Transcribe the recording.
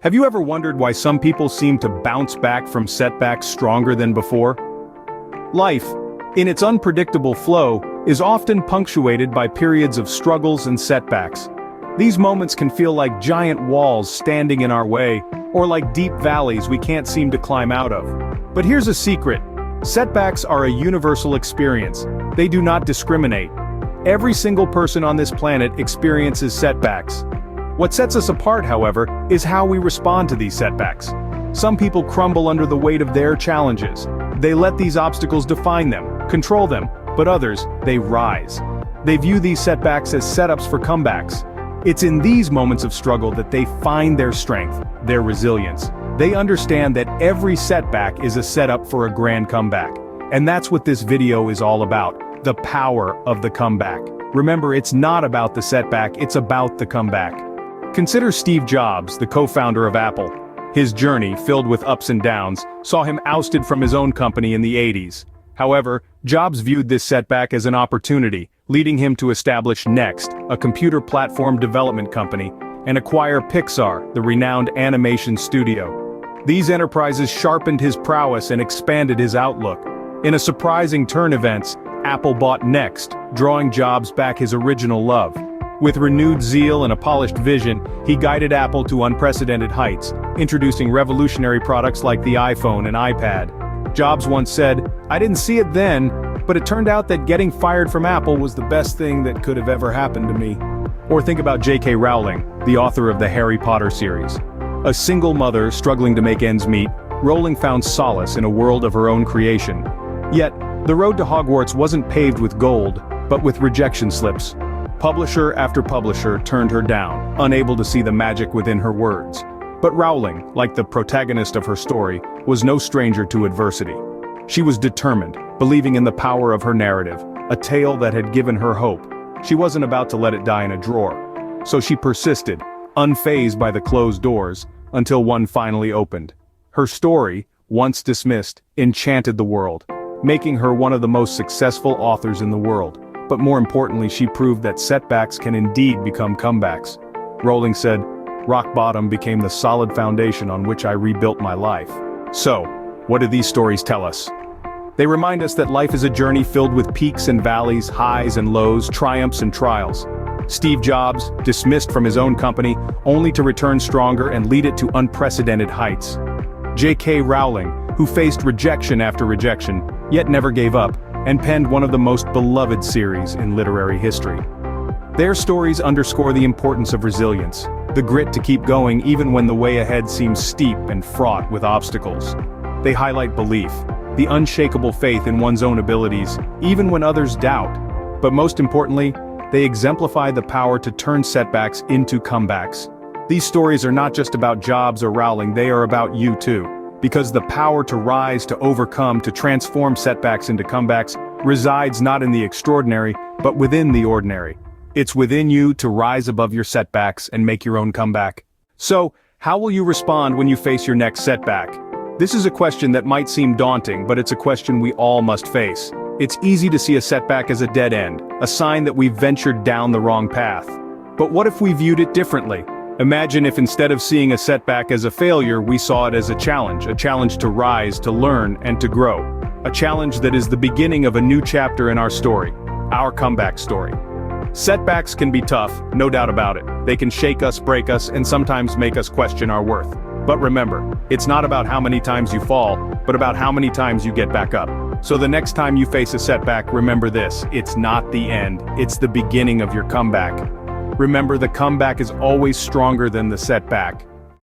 Have you ever wondered why some people seem to bounce back from setbacks stronger than before? Life, in its unpredictable flow, is often punctuated by periods of struggles and setbacks. These moments can feel like giant walls standing in our way, or like deep valleys we can't seem to climb out of. But here's a secret. Setbacks are a universal experience. They do not discriminate. Every single person on this planet experiences setbacks. What sets us apart, however, is how we respond to these setbacks. Some people crumble under the weight of their challenges. They let these obstacles define them, control them, but others, they rise. They view these setbacks as setups for comebacks. It's in these moments of struggle that they find their strength, their resilience. They understand that every setback is a setup for a grand comeback. And that's what this video is all about, the power of the comeback. Remember, it's not about the setback, it's about the comeback. Consider Steve Jobs, the co-founder of Apple. His journey, filled with ups and downs, saw him ousted from his own company in the 80s. However, Jobs viewed this setback as an opportunity, leading him to establish Next, a computer platform development company, and acquire Pixar, the renowned animation studio. These enterprises sharpened his prowess and expanded his outlook. In a surprising turn of events, Apple bought Next, drawing Jobs back his original love. With renewed zeal and a polished vision, he guided Apple to unprecedented heights, introducing revolutionary products like the iPhone and iPad. Jobs once said, "I didn't see it then, but it turned out that getting fired from Apple was the best thing that could have ever happened to me." Or think about J.K. Rowling, the author of the Harry Potter series. A single mother struggling to make ends meet, Rowling found solace in a world of her own creation. Yet, the road to Hogwarts wasn't paved with gold, but with rejection slips. Publisher after publisher turned her down, unable to see the magic within her words. But Rowling, like the protagonist of her story, was no stranger to adversity. She was determined, believing in the power of her narrative, a tale that had given her hope. She wasn't about to let it die in a drawer. So she persisted, unfazed by the closed doors, until one finally opened. Her story, once dismissed, enchanted the world, making her one of the most successful authors in the world. But more importantly, she proved that setbacks can indeed become comebacks. Rowling said, "Rock bottom became the solid foundation on which I rebuilt my life." So, what do these stories tell us? They remind us that life is a journey filled with peaks and valleys, highs and lows, triumphs and trials. Steve Jobs, dismissed from his own company, only to return stronger and lead it to unprecedented heights. J.K. Rowling, who faced rejection after rejection, yet never gave up, and penned one of the most beloved series in literary history. Their stories underscore the importance of resilience, the grit to keep going even when the way ahead seems steep and fraught with obstacles. They highlight belief, the unshakable faith in one's own abilities, even when others doubt. But most importantly, they exemplify the power to turn setbacks into comebacks. These stories are not just about Jobs or Rowling, they are about you too. Because the power to rise, to overcome, to transform setbacks into comebacks resides not in the extraordinary, but within the ordinary. It's within you to rise above your setbacks and make your own comeback. So, how will you respond when you face your next setback? This is a question that might seem daunting, but it's a question we all must face. It's easy to see a setback as a dead end, a sign that we've ventured down the wrong path. But what if we viewed it differently? Imagine if instead of seeing a setback as a failure, we saw it as a challenge to rise, to learn, and to grow. A challenge that is the beginning of a new chapter in our story, our comeback story. Setbacks can be tough, no doubt about it. They can shake us, break us, and sometimes make us question our worth. But remember, it's not about how many times you fall, but about how many times you get back up. So the next time you face a setback, remember this: it's not the end, it's the beginning of your comeback. Remember, the comeback is always stronger than the setback.